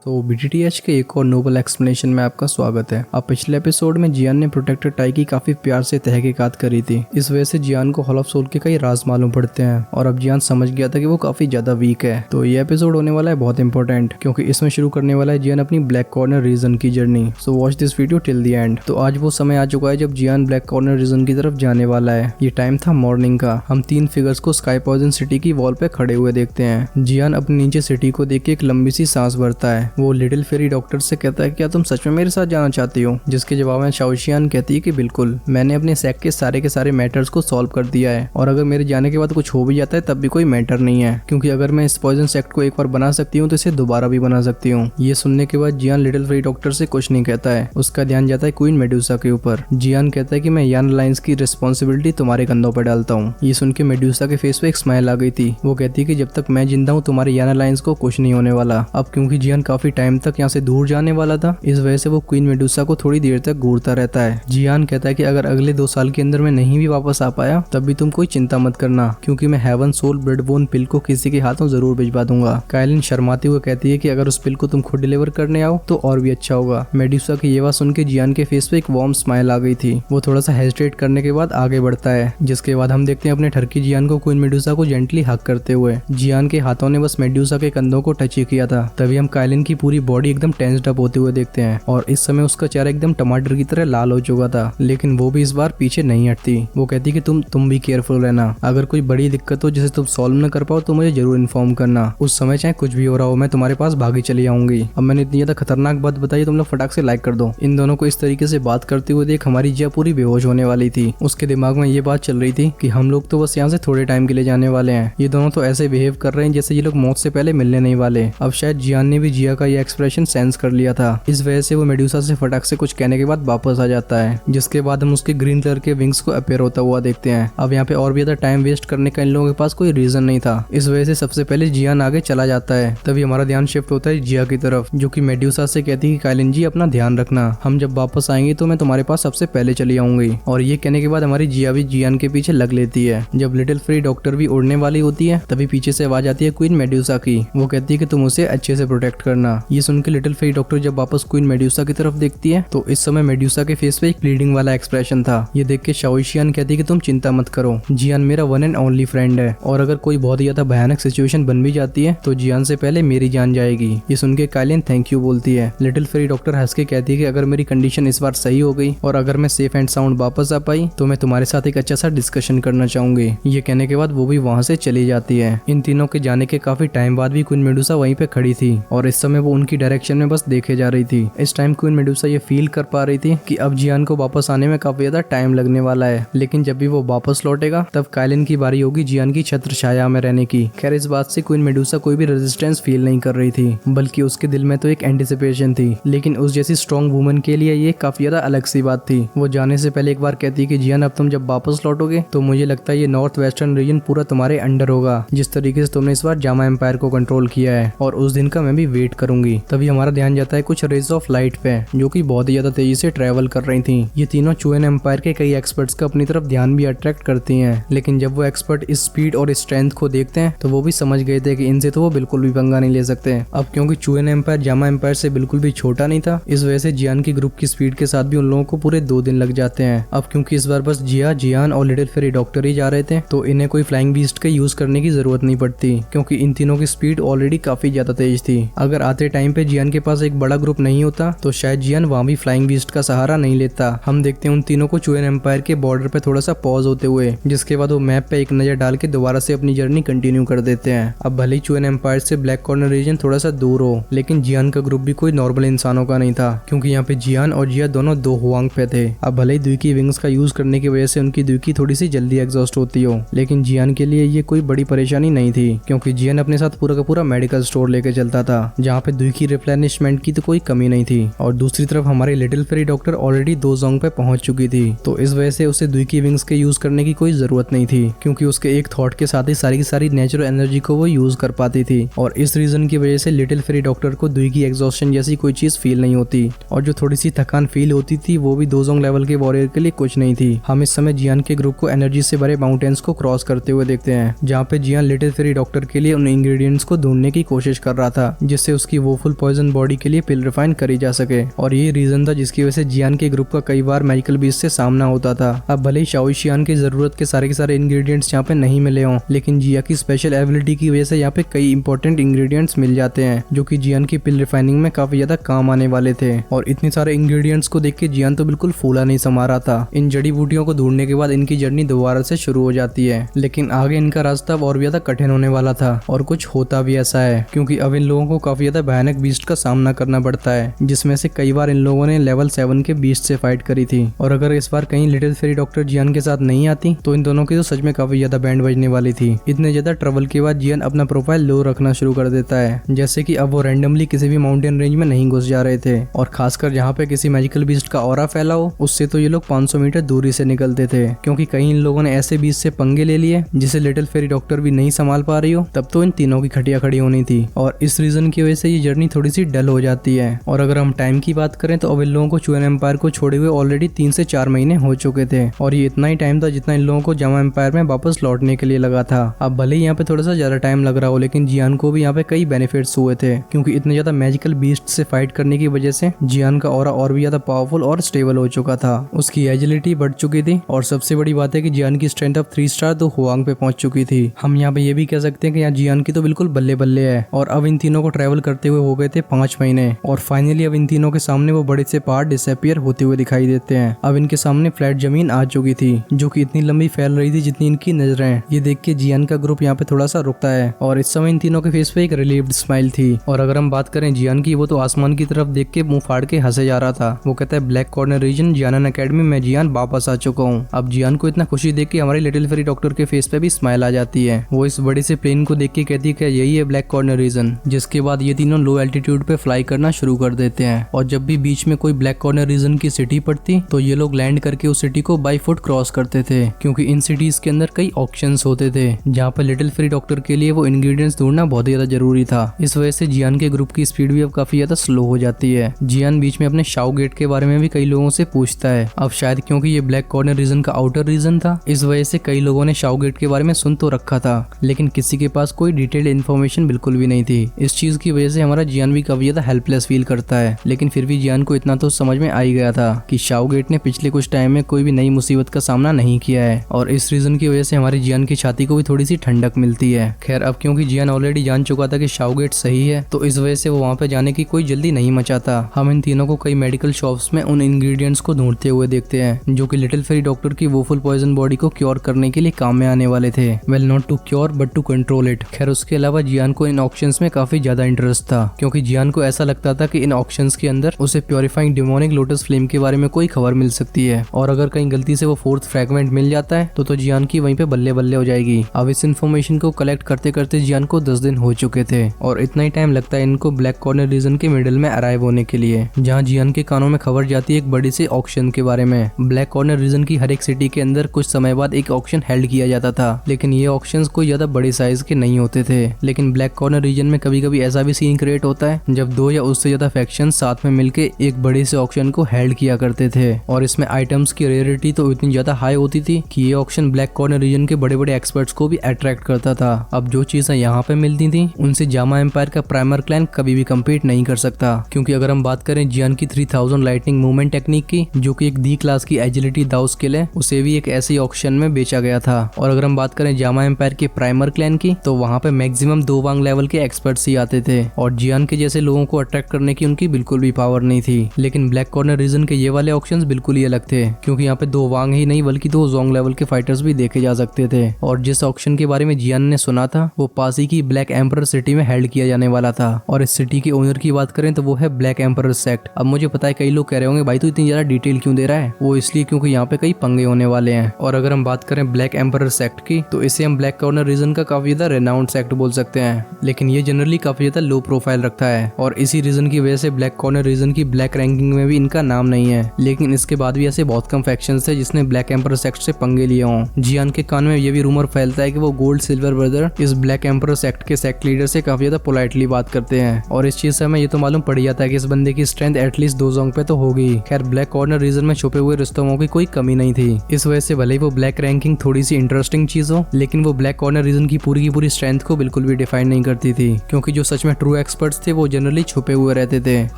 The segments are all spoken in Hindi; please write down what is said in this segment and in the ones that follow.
तो BTTH के एक और नोबल एक्सप्लेनेशन में आपका स्वागत है। अब पिछले एपिसोड में जियान ने प्रोटेक्टर टाई की काफी प्यार से तहकीकात करी थी। इस वजह से जियान को हॉल ऑफ सोल के कई राज मालूम पड़ते हैं और अब जियान समझ गया था कि वो काफी ज्यादा वीक है। तो ये एपिसोड होने वाला है बहुत इंपॉर्टेंट, क्योंकि इसमें शुरू करने वाला है जियान अपनी ब्लैक कॉर्नर रीजन की journey. So watch this video till the end. तो आज वो समय आ चुका है जब जियान ब्लैक कॉर्नर रीजन की तरफ जाने वाला है। ये टाइम था मॉर्निंग का। हम 3 फिगर्स को स्काई पॉइजन सिटी की वॉल पे खड़े हुए देखते हैं। जियान अपने नीचे सिटी को देख के एक लंबी सी सांस भरता है। वो लिटिल फेरी डॉक्टर से कहता है, क्या तुम सच में मेरे साथ जाना चाहती हो? जिसके जवाब में शाओशियान कहती है कि बिल्कुल, मैंने अपने सेक्ट के सारे मैटर्स को सॉल्व कर दिया है और अगर मेरे जाने के बाद कुछ हो भी जाता है तब भी कोई मैटर नहीं है, क्योंकि अगर मैं इस पॉइजन सेक्ट को एक बार बना सकती हूँ तो इसे दोबारा भी बना सकती हूँ। ये सुनने के बाद जियान लिटिल फेरी डॉक्टर से कुछ नहीं कहता है। उसका ध्यान जाता है क्वीन मेडुसा के ऊपर। जियान कहता है कि मैं यान अलायंस की रिस्पॉन्सिबिलिटी तुम्हारे कंधों पर डालता हूँ। ये सुन के मेडुसा के फेस पे एक स्माइल आ गई थी। वो कहती है कि जब तक मैं जिंदा हूँ तुम्हारे यान अलायंस को कुछ नहीं होने वाला। अब क्योंकि जियान काफी टाइम तक यहाँ से दूर जाने वाला था, इस वजह से वो क्वीन मेडुसा को थोड़ी देर तक घूरता रहता है। जियान कहता है कि अगर अगले 2 साल के अंदर मैं नहीं भी वापस आ पाया तब भी तुम कोई चिंता मत करना, क्योंकि मैं हेवन सोल ब्लड बोन पिल को किसी के हाथों जरूर भिजवा दूंगा। कायलिन शर्माते हुए कहती है कि अगर उस पिल को तुम खुद डिलीवर करने आओ तो और भी अच्छा होगा। मेडुसा की ये बात सुन के जियान के फेस पे एक वार्म स्माइल आ गई थी। वो थोड़ा सा हेजिटेट करने के बाद आगे बढ़ता है, जिसके बाद हम देखते हैं अपने ठरकी जियान को क्वीन मेडुसा को जेंटली हक करते हुए। जियान के हाथों ने बस मेडुसा के कंधों को टच ही किया था, तभी हम कायलिन की पूरी बॉडी एकदम टेंस्ड अप होते हुए देखते हैं और इस समय उसका चेहरा एकदम टमाटर की तरह लाल हो चुका था। लेकिन वो भी इस बार पीछे नहीं हटती। वो कहती कि तुम भी केयरफुल रहना। अगर कोई बड़ी दिक्कत हो जिसे तुम सॉल्व न कर पाओ तो मुझे जरूर इन्फॉर्म करना। उस समय चाहे कुछ भी हो रहा हो मैं तुम्हारे पास भागी चली आऊंगी। अब मैंने इतनी ज्यादा खतरनाक बात बताई, तुम लोग फटाक से लाइक कर दो। इन दोनों को इस तरीके से बात करते हुए देख हमारी जिया पूरी बेहोश होने वाली थी। उसके दिमाग में ये बात चल रही थी कि हम लोग तो बस यहाँ से थोड़े टाइम के लिए जाने वाले हैं। ये दोनों तो ऐसे बिहेव कर रहे हैं जैसे ये लोग मौत से पहले मिलने नहीं वाले। अब शायद जियान ने भी जिया का ये एक्सप्रेशन सेंस कर लिया था। इस वजह से वो मेडुसा से फटाक से कुछ कहने के बाद वापस आ जाता है, जिसके बाद हम उसके ग्रीन कलर के विंग्स को अपीयर होता हुआ देखते हैं। अब यहाँ पे और भी ज्यादा टाइम वेस्ट करने का इन लोगों के पास कोई रीजन नहीं था। इस वजह से सबसे पहले जियान आगे चला जाता है। तभी हमारा ध्यान शिफ्ट होता है जिया की तरफ, जो कि मेडुसा से कहती है कि कायलिन जी अपना ध्यान रखना, हम जब वापस आएंगे तो मैं तुम्हारे पास सबसे पहले चली आऊंगी। और ये कहने के बाद हमारी जिया भी जियान के पीछे लग लेती है। जब लिटिल फेरी डॉक्टर भी उड़ने वाली होती है तभी पीछे से आवाज आती है क्वीन मेडुसा की। वो कहती है कि तुम उसे अच्छे से प्रोटेक्ट करना। ये सुन के लिटिल फेरी डॉक्टर जब वापस क्वीन मेडुसा की तरफ देखती है तो इस समय मेडुसा के फेस पे एक प्लीडिंग वाला एक्सप्रेशन था। ये देख के शाओशियान कहती है कि तुम चिंता मत करो, जियान मेरा वन एंड ओनली फ्रेंड है और अगर कोई बहुत ही ज्यादा भयानक सिचुएशन बन भी जाती है तो जियान से पहले मेरी जान जाएगी। ये सुन के कायलिन थैंक यू बोलती है। लिटिल फेरी डॉक्टर हंस के कहती है कि अगर मेरी कंडीशन इस बार सही हो गई और अगर मैं सेफ एंड साउंड वापस आ पाई तो मैं तुम्हारे साथ एक अच्छा सा डिस्कशन करना चाहूंगी। ये कहने के बाद वो भी वहाँ से चली जाती है। इन तीनों के जाने के काफी टाइम बाद भी क्वीन मेडुसा वहीं पे खड़ी थी और इस समय वो उनकी डायरेक्शन में बस देखे जा रही थी। इस टाइम क्वीन मेडुसा ये फील कर पा रही थी कि अब जियान को वापस आने में काफी ज्यादा टाइम लगने वाला है, लेकिन जब भी वो वापस लौटेगा तब कायलिन की बारी होगी जियान की छत्र छाया में रहने की। खैर इस बात से क्वीन मेडुसा कोई भी रेजिस्टेंस फील नहीं कर रही थी, बल्कि उसके दिल में तो एक एंटिसिपेशन थी। लेकिन उस जैसी स्ट्रॉन्ग वुमन के लिए ये काफी ज्यादा अलग सी बात थी। वो जाने से पहले एक बार कहती है कि जियान अब तुम जब वापस लौटोगे तो मुझे लगता है ये नॉर्थ वेस्टर्न रीजन पूरा तुम्हारे अंडर होगा, जिस तरीके से तुमने इस बार जामा एम्पायर को कंट्रोल किया है, और उस दिन का मैं भी वेट करूंगी। तभी हमारा ध्यान जाता है कुछ रेज ऑफ लाइट पे, जो कि बहुत ही ज्यादा तेजी से ट्रेवल कर रही थी। ये तीनों चुएन एम्पायर के कई एक्सपर्ट्स का अपनी तरफ ध्यान भी अट्रैक्ट करती हैं, लेकिन जब वो एक्सपर्ट इस स्पीड और स्ट्रेंथ को देखते हैं तो वो भी समझ गए थे कि इनसे तो वो बिल्कुल भी पंगा नहीं ले सकते। अब क्योंकि चुएन एम्पायर जामा एम्पायर से बिल्कुल भी छोटा नहीं था, इस वजह से जियान की ग्रुप की स्पीड के साथ भी उन लोगों को पूरे 2 दिन लग जाते हैं। अब क्योंकि इस बार बस जिया, जियान और लिटिल फेरी डॉक्टर ही जा रहे थे तो इन्हें कोई फ्लाइंग बीस्ट का यूज करने की जरूरत नहीं पड़ती, क्योंकि इन तीनों की स्पीड ऑलरेडी काफी ज्यादा तेज थी। अगर आते टाइम पे जियान के पास एक बड़ा ग्रुप नहीं होता तो शायद जियान वहाँ भी फ्लाइंग बीस्ट का सहारा नहीं लेता। हम देखते हैं उन तीनों को चुएन एम्पायर के बॉर्डर पे थोड़ा सा पॉज होते हुए, जिसके बाद वो मैप पे एक नजर डाल के दोबारा से अपनी जर्नी कंटिन्यू कर देते हैं। अब भले ही चुएन एम्पायर से ब्लैक कॉर्नर रीजन थोड़ा सा दूर हो, लेकिन जियान का ग्रुप भी कोई नॉर्मल इंसानों का नहीं था, क्योंकि यहाँ पे जियान और जिया दोनों 2 हुआंग पे थे। अब भले ही दुई विंग्स का यूज करने की वजह से उनकी दुई थोड़ी सी जल्दी एग्जॉस्ट होती हो, लेकिन जियान के लिए ये कोई बड़ी परेशानी नहीं थी, क्योंकि जियान अपने साथ पूरा का पूरा मेडिकल स्टोर लेके चलता था, जहाँ पे दुई रिप्लेनिशमेंट की तो कोई कमी नहीं थी। और दूसरी तरफ हमारे little fairy doctor already 2 Jong पे पहुंच चुकी थी, तो इस वजह से उसे दुई विंग्स के यूज करने की कोई जरूरत नहीं थी, क्योंकि उसके एक थॉट के साथ ही सारी की सारी नेचुरल एनर्जी को वो यूज कर पाती थी। और इस रीजन की वजह से लिटिल फेरी डॉक्टर को दुई की एग्जॉस्शन जैसी कोई चीज फील नहीं होती, और जो थोड़ी सी थकान फील होती थी वो भी 2 जोंग लेवल के वॉरियर के लिए कुछ नहीं थी। हम इस समय जियान के ग्रुप को एनर्जी से भरे माउंटेन्स को क्रॉस करते हुए देखते हैं, जहाँ पे जियान लिटिल फेरी डॉक्टर के लिए उन इंग्रेडिएंट्स को ढूंढने की कोशिश कर रहा था, जिससे उसकी उसकी वो फुल पॉइजन बॉडी के लिए पिल रिफाइन करी जा सके। और ये रीजन था जिसकी वजह से जियान के ग्रुप का कई बार मैजिकल बीस्ट से सामना होता था। अब भले ही शाओ शियान की जरूरत के सारे इंग्रेडिएंट्स यहाँ पे नहीं मिले हों, लेकिन जिया की स्पेशल एबिलिटी की वजह से यहाँ पे कई इंपॉर्टेंट इंग्रेडिएंट्स मिल जाते हैं जो कि जियान की पिल रिफाइनिंग में काफी ज्यादा काम आने वाले थे। और इतने सारे इंग्रेडिएंट्स को देख के जियान तो बिल्कुल फूला नहीं समा रहा था। इन जड़ी बूटियों को ढूंढने के बाद इनकी जर्नी दोबारा से शुरू हो जाती है, लेकिन आगे इनका रास्ता और भी ज्यादा कठिन होने वाला था। और कुछ होता भी ऐसा है क्योंकि अब इन लोगों को काफी ज्यादा भयानक बीस्ट का सामना करना पड़ता है, जिसमें से कई बार इन लोगों ने लेवल 7 के बीस्ट से फाइट करी थी। और अगर इस बार कहीं लिटिल फेरी डॉक्टर जियान के साथ नहीं आती तो इन दोनों की तो सच में काफी ज्यादा बैंड बजने वाली थी। इतने ज्यादा ट्रबल के बाद जियान अपना प्रोफाइल लो रखना शुरू कर देता है, जैसे कि अब वो रैंडमली किसी भी माउंटेन रेंज में नहीं घुस जा रहे थे। और खासकर जहाँ पे किसी मैजिकल बीस्ट का ऑरा फैला हो उससे तो ये लोग 500 मीटर दूरी से निकलते थे, क्योंकि कहीं इन लोगों ने ऐसे बीस्ट से पंगे ले लिए जिसे लिटिल फेरी डॉक्टर भी नहीं संभाल पा रही हो, तब तो इन तीनों की खटिया खड़ी होनी थी। और इस रीजन की वजह से ये जर्नी थोड़ी सी डल हो जाती है। और अगर हम टाइम की बात करें तो अब इन लोगों को चुएन एम्पायर को छोड़े हुए ऑलरेडी 3 से 4 महीने हो चुके थे। और ये इतना ही टाइम था जितना इन लोगों को जामा एम्पायर में वापस लौटने के लिए लगा था। अब भले ही यहाँ पे थोड़ा सा ज्यादा टाइम लग रहा हो, लेकिन जियान को भी यहाँ पे कई बेनिफिट्स हुए थे, क्योंकि इतने ज्यादा मैजिकल बीस्ट से फाइट करने की वजह से जियान का ऑरा और भी ज्यादा पावरफुल और स्टेबल हो चुका था। उसकी एजिलिटी बढ़ चुकी थी और सबसे बड़ी बात है कि जियान की स्ट्रेंथ अब 3 स्टार तो हुआंग पे पहुंच चुकी थी। हम यहाँ पे ये भी कह सकते हैं कि यहाँ जियान की तो बिल्कुल बल्ले बल्ले है। और अब इन तीनों को ट्रैवल करते हुए हो गए थे 5 महीने और फाइनली अब इन तीनों के सामने वो बड़े से पहाड़ डिसअपीयर होते हुए दिखाई देते हैं। अब इनके सामने फ्लैट जमीन आ चुकी थी जो कि इतनी लंबी फैल रही थी जितनी इनकी नजरें। ये देख के जियान का ग्रुप यहाँ पे थोड़ा सा रुकता है और इस समय इन तीनों के फेस पे एक रिलीव्ड स्माइल थी। और अगर हम बात करें जियान की, वो तो आसमान की तरफ देख के मुंह फाड़ के हंसे जा रहा था। वो कहता है ब्लैक कॉर्नर रीजन जियान एकेडमी में जियान वापस आ चुका हूँ। अब जियान को इतना खुशी देख के हमारे लिटिल फेरी डॉक्टर के फेस पे भी स्माइल आ जाती है। वो इस बड़े से प्लेन को देख के कहती है कि यही है ब्लैक कॉर्नर रीजन। जिसके बाद ये तीनों लो एल्टीट्यूड पे फ्लाई करना शुरू कर देते हैं। और जब भी बीच में कोई ब्लैक कॉर्नर रीजन की सिटी पड़ती तो ये लोग लैंड करके उस सिटी को बाई फुट क्रॉस करते थे, क्योंकि इन सिटीज के अंदर कई ऑप्शंस होते थे जहाँ पर लिटिल फेरी डॉक्टर के लिए वो इंग्रेडिएंट्स ढूंढना बहुत ही ज्यादा जरूरी था। इस वजह से जियान के ग्रुप की स्पीड भी अब काफी ज्यादा स्लो हो जाती है। जियान बीच में अपने शाओ गेट के बारे में भी कई लोगों से पूछता है। अब शायद क्योंकि ये ब्लैक कॉर्नर रीजन का आउटर रीजन था, इस वजह से कई लोगों ने शाओ गेट के बारे में सुन तो रखा था, लेकिन किसी के पास कोई डिटेल्ड इन्फॉर्मेशन बिल्कुल भी नहीं थी। इस चीज की वजह से हमारा जियान भी काफी ज्यादा हेल्पलेस फील करता है। लेकिन फिर भी जियान को इतना तो समझ में आ ही गया था कि शाओ गेट ने पिछले कुछ टाइम में कोई भी नई मुसीबत का सामना नहीं किया है, और इस रीजन की वजह से हमारी जियान की छाती को भी थोड़ी सी ठंडक मिलती है। खैर, अब क्योंकि जियान ऑलरेडी जान चुका था कि शाओ गेट सही है, तो इस वजह से वो वहाँ पे जाने की कोई जल्दी नहीं मचाता। हम इन तीनों को कई मेडिकल शॉप्स में उन इंग्रेडिएंट्स को ढूंढते हुए देखते हैं जो कि लिटिल फेरी डॉक्टर की वो फुल पॉइजन बॉडी को क्योर करने के लिए काम में आने वाले थे। Well, not to cure but to control it. खैर, उसके अलावा जियान को इन ऑप्शंस में काफी ज्यादा इंटरेस्ट था, क्योंकि जियान को ऐसा लगता था कि इन ऑप्शंस के अंदर उसे प्योरीफाइंग डिमोनिक लोटस फ्लेम के बारे में कोई खबर मिल सकती है, और अगर कहीं गलती से वो 4th फ्रैगमेंट मिल जाता है तो जियान की वहीं पे बल्ले बल्ले हो जाएगी। अब इस इन्फॉर्मेशन को कलेक्ट करते करते जियान को 10 दिन हो चुके थे, और इतना ही टाइम लगता है इनको ब्लैक कॉर्नर रीजन के मिडिल में अराइव होने के लिए, जहाँ जियान के कानों में खबर जाती है एक बड़ी से ऑक्शन के बारे में। ब्लैक कॉर्नर रीजन की हर एक सिटी के अंदर कुछ समय बाद एक ऑक्शन हेल्ड किया जाता था, लेकिन ये ऑक्शंस कोई ज्यादा बड़े साइज के नहीं होते थे। लेकिन ब्लैक कॉर्नर रीजन में कभी कभी ऐसा भी सीन क्रिएट होता है जब 2 या उससे ज्यादा फैक्शन साथ में मिलके एक बड़े से ऑक्शन को हेल्ड किया करते थे, और इसमें आइटम्स की रेयरिटी तो इतनी ज्यादा हाई होती थी कि ये ऑक्शन ब्लैक कॉर्नर रीजन के बड़े बड़े एक्सपर्ट्स को भी अट्रैक्ट करता था। अब जो चीजें यहाँ पे मिलती थी उनसे जामा एम्पायर का प्राइमर क्लैन कभी भी कम्पीट नहीं कर सकता, क्योंकि अगर हम बात करें जियान की 3000 लाइटनिंग मूवमेंट टेक्निक की, जो कि एक डी क्लास की एजिलिटी दाउ स्किल है, उसे भी एक ऐसे ऑक्शन में बेचा गया था। और अगर हम बात करें जामा एम्पायर के प्राइमर क्लैन की, तो वहाँ पे मैक्सिमम 2 वांग लेवल के एक्सपर्ट्स ही आते थे, और जियान के जैसे लोगों को अट्रैक्ट करने की उनकी बिल्कुल भी पावर नहीं थी। लेकिन ब्लैक कॉर्नर रीजन के ये वाले ऑप्शंस बिल्कुल ही अलग थे, क्योंकि यहाँ पे 2 वांग ही नहीं बल्कि 2 जोंग लेवल के फाइटर्स भी देखे जा सकते थे। और जिस ऑक्शन के बारे में जियान ने सुना था वो पास ही की ब्लैक एम्परर सिटी में हेल्ड किया जाने वाला था, और इस सिटी के ओनर की बात करें तो वो है ब्लैक एम्परर सेक्ट। अब मुझे पता है कई लोग कह रहे होंगे भाई तू इतनी ज्यादा डिटेल क्यों दे रहा है, वो इसलिए क्योंकि यहाँ पे कई पंगे होने वाले हैं। और अगर हम बात करें ब्लैक एम्परर सेक्ट की, तो इसे हम ब्लैक कॉर्नर रीजन का काफी ज्यादा रेनाउंड सेक्ट बोल सकते हैं, लेकिन ये जनरली काफी ज्यादा लो प्रोफाइल रखता है, और इसी रीजन की वजह से ब्लैक कॉर्नर रीजन की ब्लैक रैंकिंग में भी इनका नाम नहीं है। लेकिन इसके बाद भी ऐसे बहुत कम फैक्शंस थे जिसने ब्लैक एम्परर सेक्ट से पंगे लिए हों। जियान के कान में ये भी रूमर फैलता है कि वो गोल्ड सिल्वर ब्रदर इस ब्लैक एम्परर सेक्ट के सेक्ट लीडर से काफी ज्यादा पोलाइटली बात करते हैं, और इस चीज से हमें ये तो मालूम पड़ जाता है कि इस बंदे की स्ट्रेंथ एटलीस्ट 2 जोंग पे तो होगी। खैर, ब्लैक कॉर्नर रीजन में छुपे हुए रिश्तों की कोई कमी नहीं थी, इस वजह से भले ही वो ब्लैक रैंकिंग थोड़ी सी इंटरेस्टिंग चीज हो, लेकिन वो ब्लैक कॉर्नर रीजन की पूरी स्ट्रेंथ को बिल्कुल भी डिफाइन नहीं करती थी, क्योंकि जो सच में ट्रू एक्सपर्ट्स थे वो जनरली छुपे हुए रहते थे।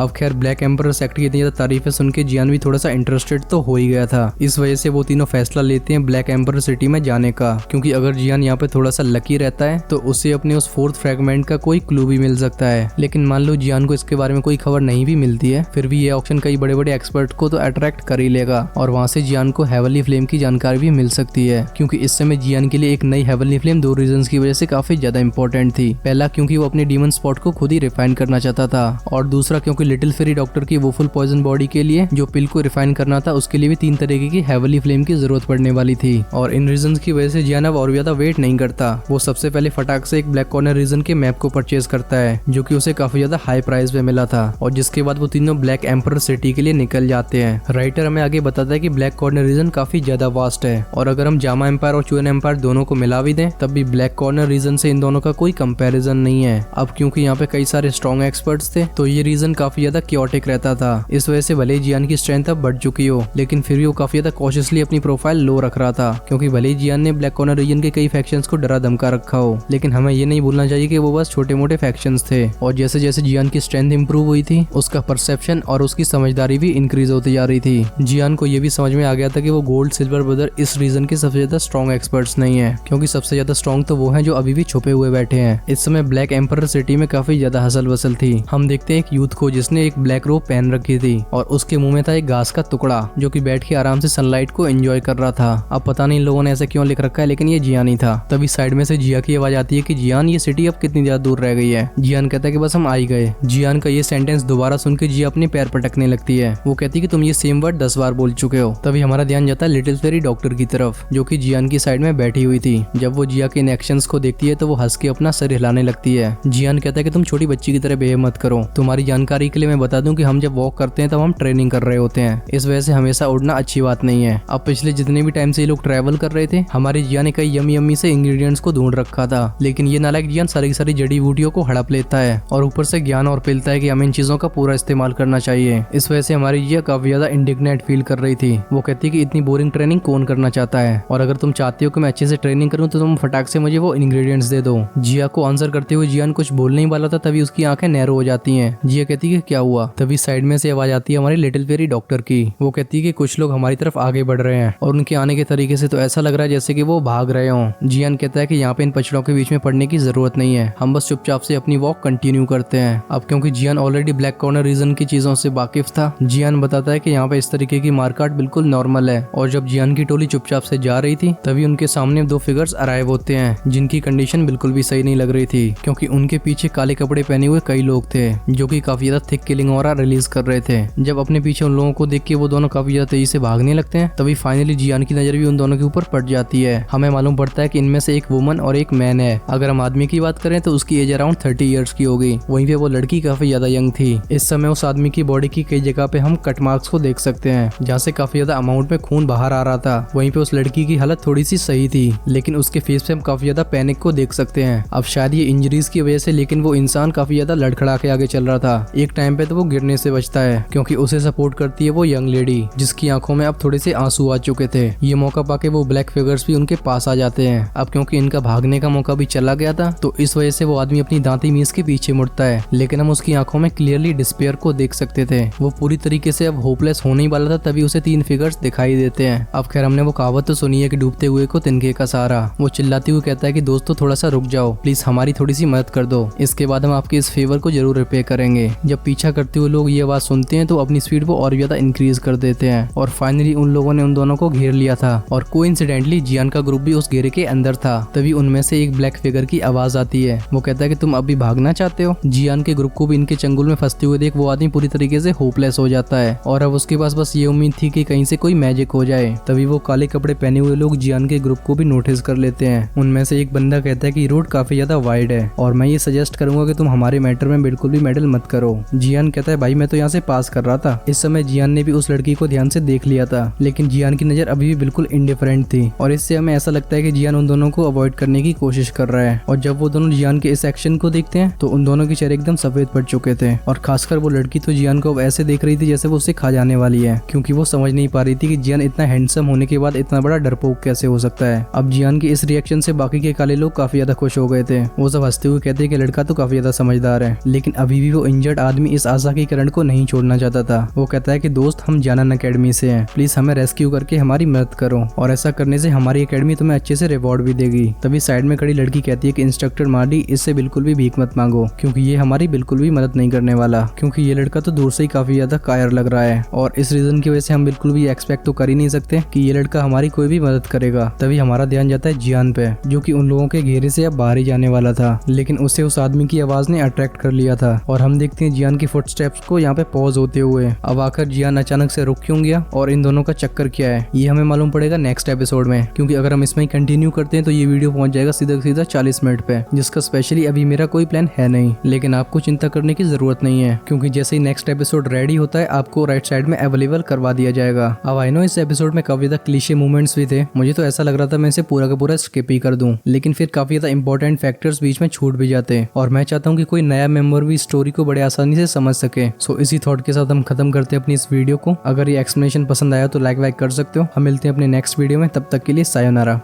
अब खैर ब्लैक एम्परर सेक्ट की इतनी ज्यादा तारीफें सुन के जियान भी थोड़ा सा इंटरेस्टेड तो हो ही गया था। इस वजह से वो तीनों फैसला लेते हैं ब्लैक एम्परर सिटी में जाने का, क्योंकि अगर जियान यहाँ पे थोड़ा सा लकी रहता है तो उसे अपने उस फोर्थ फ्रेगमेंट का कोई क्लू भी मिल सकता है। लेकिन मान लो जियान को इसके बारे में कोई खबर नहीं भी मिलती है, फिर भी ये ऑप्शन कई बड़े बड़े एक्सपर्ट को तो अट्रैक्ट कर ही लेगा और वहाँ से जियान को हेवनली फ्लेम की जानकारी भी मिल सकती है। क्योंकि इस समय जियान के लिए एक नई हेवनली फ्लेम दो रीजंस की वजह से काफी ज्यादा इंपॉर्टेंट थी। पहला क्योंकि वो अपने डीमन स्पॉट को खुद ही रिफाइन करना चाहता था, और दूसरा क्योंकि लिटिल फेरी डॉक्टर की वो फुल पॉइजन बॉडी के लिए जो पिल को रिफाइन करना था उसके लिए भी 3 तरीके की हेवनली फ्लेम की जरूरत पड़ने वाली थी। और इन रीजंस की वजह से जियान अब और ज्यादा वेट नहीं करता, वो सबसे पहले फटाक से एक ब्लैक कॉर्नर रीजन के मैप को परचेज करता है जो कि उसे काफी ज्यादा हाई प्राइस पे मिला था। और जिसके बाद वो तीनों ब्लैक एम्परर सिटी के लिए निकल जाते हैं। राइटर हमें आगे बताता है कि ब्लैक कॉर्नर रीजन काफी ज्यादा वास्ट है, और अगर हम जामा एम्पायर और चुएन एम्पायर दोनों को मिला भी दें तब भी ब्लैक कॉर्नर रीजन से इन दोनों का कोई कंपैरिजन नहीं है। अब क्योंकि यहाँ पे कई सारे स्ट्रॉन्ग एक्सपर्ट्स थे तो ये रीजन काफी ज्यादा क्योटिक रहता था। इस वजह से भले ही जियान की स्ट्रेंथ अब बढ़ चुकी हो, लेकिन फिर भी वो काफी ज्यादा कॉशियसली अपनी प्रोफाइल लो रख रहा था। क्योंकि भले ही जियान ने ब्लैक कॉर्नर रीजन के कई फैक्शंस को डरा धमका रखा हो, लेकिन हमें ये नहीं भूलना चाहिए कि वो बस छोटे मोटे फैक्शंस थे। और जैसे जैसे जियान की स्ट्रेंथ इंप्रूव हुई थी उसका परसेप्शन और उसकी समझदारी भी इंक्रीज होती जा रही थी। जियान को ये भी समझ में आ गया था कि वो गोल्ड सिल्वर ब्रदर इस रीजन के सबसे ज्यादा स्ट्रॉन्ग एक्सपर्ट्स नहीं है, क्योंकि सबसे ज्यादा स्ट्रॉन्ग तो वो हैं जो अभी भी छुपे हुए बैठे हैं। इस समय ब्लैक एम्परर सिटी में काफी ज्यादा हसल वसल थी। हम देखते हैं एक यूथ को जिसने एक ब्लैक रोब पहन रखी थी और उसके मुंह में था एक घास का टुकड़ा जो कि बैठ के आराम से सनलाइट को एंजॉय कर रहा था। अब पता नहीं इन लोगों ने ऐसा क्यों लिख रखा है, लेकिन ये जियान ही था। तभी साइड में से जिया की आवाज आती है कि जियान ये सिटी अब कितनी ज्यादा दूर रह गई है। जियान कहता है कि बस हम आ ही गए। जियान का ये सेंटेंस दोबारा सुन के जिया अपने पैर पटकने लगती है। वो कहती है कि तुम ये सेम वर्ड 10 बार बोल चुके हो। तभी हमारा ध्यान जाता है लिटिल फेरी डॉक्टर की तरफ जो कि जियान की साइड में बैठी हुई थी। जब वो जिया के इन एक्शंस को देखती है तो वो हंस के अपना सर हिलाने लगती है। जियान कहता है कि तुम छोटी बच्ची की तरह बिहेव मत करो। तुम्हारी जानकारी के लिए मैं बता दूं कि हम जब वॉक करते हैं तब हम ट्रेनिंग कर रहे होते हैं, इस वजह से हमेशा उड़ना अच्छी बात नहीं है। अब पिछले जितने भी टाइम से ये लोग ट्रैवल कर रहे थे हमारी जिया ने कई यमी यमी से इंग्रेडिएंट्स को ढूंढ रखा था, लेकिन ये नालायक जियान सारी सारी जड़ी बूटियों को हड़प लेता है और ऊपर से ज्ञान और पिलता है कि हमें इन चीजों का पूरा इस्तेमाल करना चाहिए। इस वजह से हमारी जिया काफी ज्यादा इंडिग्नेट फील कर रही थी। वो कहती है कि इतनी बोरिंग ट्रेनिंग कौन करना चाहता है, और अगर तुम चाहती हो कि मैं अच्छे से ट्रेनिंग करूं तो तुम फटाक से मुझे वो इंग्रेडिएंट्स दे दो। जिया को आंसर करते हुए जियान कुछ बोलने ही वाला था तभी उसकी आंखें नैरो हो जाती हैं। जिया कहती है क्या हुआ। तभी साइड में से आवाज आती है हमारी लिटिल फेरी डॉक्टर की। वो कहती है कि कुछ लोग हमारी तरफ आगे बढ़ रहे हैं और उनके आने के तरीके से तो ऐसा लग रहा है जैसे कि वो भाग रहे हों। जियान कहता है कि यहाँ पे इन पछड़ों के बीच में पड़ने की जरूरत नहीं है, हम बस चुपचाप से अपनी वॉक कंटिन्यू करते हैं। अब क्योंकि जियान ऑलरेडी ब्लैक कॉर्नर रीजन की चीजों से वाकिफ था, जियान बताता है कि यहाँ पे इस तरीके की मार्केट बिल्कुल नॉर्मल है। और जब जियान की टोली चुपचाप से जा रही थी तभी उनके सामने 2 फिगर्स अराइव होते हैं जिनकी कंडीशन बिल्कुल भी सही नहीं लग रही थी, क्योंकि उनके पीछे काले कपड़े पहने हुए कई लोग थे जो कि काफी ज्यादा थिक किलिंग ऑरा रिलीज कर रहे थे। जब अपने पीछे उन लोगों को देख के वो दोनों काफी ज्यादा तेजी से भागने लगते हैं तभी फाइनली जियान की नजर भी उन दोनों के ऊपर पड़ जाती है। हमें मालूम पड़ता है कि इनमें से एक वुमन और एक मैन है। अगर हम आदमी की बात करें तो उसकी एज अराउंड 30 ईयर्स की होगी, वहीं पे वो लड़की काफी ज्यादा यंग थी। इस समय उस आदमी की बॉडी की कई जगह पे हम कट मार्क्स को देख सकते हैं जहाँ से काफी ज्यादा अमाउंट में खून बाहर आ रहा था। वहीं पे उस लड़की की हालत थोड़ी सी सही थी, लेकिन उसके फेस पे हम काफी ज्यादा पैनिक को देख सकते हैं। अब शायद ये इंजरीज की वजह से, लेकिन वो इंसान काफी ज्यादा लड़खड़ा के आगे चल रहा था। एक टाइम पे तो वो गिरने से बचता है क्योंकि उसे सपोर्ट करती है वो यंग लेडी जिसकी आंखों में अब थोड़े से आंसू आ चुके थे। ये मौका पाके वो ब्लैक फिगर्स भी उनके पास आ जाते हैं। अब क्योंकि इनका भागने का मौका भी चला गया था तो इस वजह से वो आदमी अपनी दांती मीस के पीछे मुड़ता है, लेकिन हम उसकी आंखों में क्लियरली डिस्पेयर को देख सकते थे। वो पूरी तरीके से अब होपलेस होने ही वाला था तभी उसे 3 फिगर्स दिखाई देते हैं। अब खैर हमने वो कहावत तो सुनी है कि डूबते हुए को तिनके का सहारा। वो चिल्लाते हुए कहता है कि दोस्तों थोड़ा सा रुक जाओ, प्लीज हमारी थोड़ी सी मदद कर दो, इसके बाद हम आपके इस फेवर को जरूर रिपेयर करेंगे। जब पीछा करते हुए लोग ये आवाज सुनते हैं तो अपनी स्पीड को और ज्यादा इंक्रीज कर देते हैं और फाइनली उन लोगों ने उन दोनों को घेर लिया था और कोइंसिडेंटली जियान का ग्रुप भी उस घेरे के अंदर था। तभी उनमें से एक ब्लैक फिगर की आवाज आती है। वो कहता है कि तुम अभी भागना चाहते हो। जियान के ग्रुप को भी इनके चंगुल में फंसते हुए देख वो आदमी पूरी तरीके से होपलेस हो जाता है और अब उसके पास बस ये उम्मीद थी कि कहीं से कोई मैजिक हो जाए। तभी वो काले कपड़े पहने हुए लोग जियान के ग्रुप को भी नोटिस कर लेते हैं। उनमें से एक बंदा कहता है कि रोड काफी ज्यादा वाइड है और मैं ये सजेस्ट करूंगा कि तुम हमारे मैटर में बिल्कुल भी मेडल मत करो। जियान कहता है भाई मैं तो यहाँ से पास कर रहा था। इस समय जियान ने भी उस लड़की को ध्यान से देख लिया था, लेकिन जियान की नजर अभी भी बिल्कुल इंडिफरेंट थी और इससे हमें ऐसा लगता है कि जियान उन दोनों को अवॉइड करने की कोशिश कर रहा है। और जब वो दोनों जियान के इस एक्शन को देखते हैं तो उन दोनों के चेहरे एकदम सफेद पड़ चुके थे और खासकर वो लड़की तो जियान को अब ऐसे देख रही थी जैसे वो उसे खा जाने वाली है, क्योंकि वो समझ नहीं पा रही थी कि जियान इतना हैंडसम होने के बाद इतना बड़ा डरपोक कैसे हो सकता है। अब जियान के इस रिएक्शन से बाकी के काले लोग काफी ज्यादा खुश हो गए थे। वो सब हंसते हुए कहते हैं कि लड़का तो काफी ज्यादा ज्यादा समझदार है। लेकिन अभी भी वो इंजर्ड आदमी इस आशा की किरण को नहीं छोड़ना चाहता था। वो कहता है कि दोस्त, हम जानन अकेडमी से हैं, प्लीज हमें रेस्क्यू करके हमारी मदद करो, और ऐसा करने से हमारी अकेडमी तुम्हें अच्छे से रिवॉर्ड भी देगी। तभी साइड में खड़ी लड़की कहती है कि इंस्ट्रक्टर मार्डी, इससे बिल्कुल भी भीख मत मांगो, क्योंकि ये हमारी बिल्कुल भी मदद नहीं करने वाला, क्योंकि ये लड़का तो दूर से ही काफी ज्यादा कायर लग रहा है, और इस रीजन की वजह से हम बिल्कुल भी एक्सपेक्ट तो कर ही नहीं सकते कि ये लड़का हमारी कोई भी मदद करेगा। तभी हमारा ध्यान जाता है जियान पे, जो कि उन लोगों के घेरे से अब बाहर ही जाने वाला था, लेकिन उसे उस आदमी की आवाज ने अट्रैक्ट कर लिया था। और हम देखते हैं जियान की फुटस्टेप्स को यहाँ पे पॉज होते हुए। अब आकर जियान अचानक से रुक क्यों गया और इन दोनों का चक्कर क्या है, ये हमें मालूम पड़ेगा नेक्स्ट एपिसोड में, क्योंकि अगर हम इसमें कंटिन्यू करते हैं तो ये वीडियो पहुंच जाएगा सीधा सीधा 40 मिनट पे, जिसका स्पेशली अभी मेरा कोई प्लान है नहीं। लेकिन आपको चिंता करने की जरूरत नहीं है, क्योंकि जैसे ही नेक्स्ट एपिसोड रेडी होता है आपको राइट साइड में अवेलेबल करवा दिया जाएगा। अब आई नो इस एपिसोड में काफी ज्यादा क्लीशे मूवमेंट्स भी थे, मुझे तो ऐसा लग रहा था मैं इसे पूरा का पूरा स्किप ही कर दूं, लेकिन फिर काफी ज्यादा इंपॉर्टेंट फैक्टर्स बीच में छूट भी जाते हैं, और मैं चाहता हूँ कि कोई नया मेंबर भी स्टोरी को बड़े आसानी से समझ सके। सो इसी थॉट के साथ हम खत्म करते हैं अपनी इस वीडियो को। अगर ये एक्सप्लेनेशन पसंद आया तो लाइक कर सकते हो। हम मिलते हैं अपने नेक्स्ट वीडियो में, तब तक के लिए सायोनारा।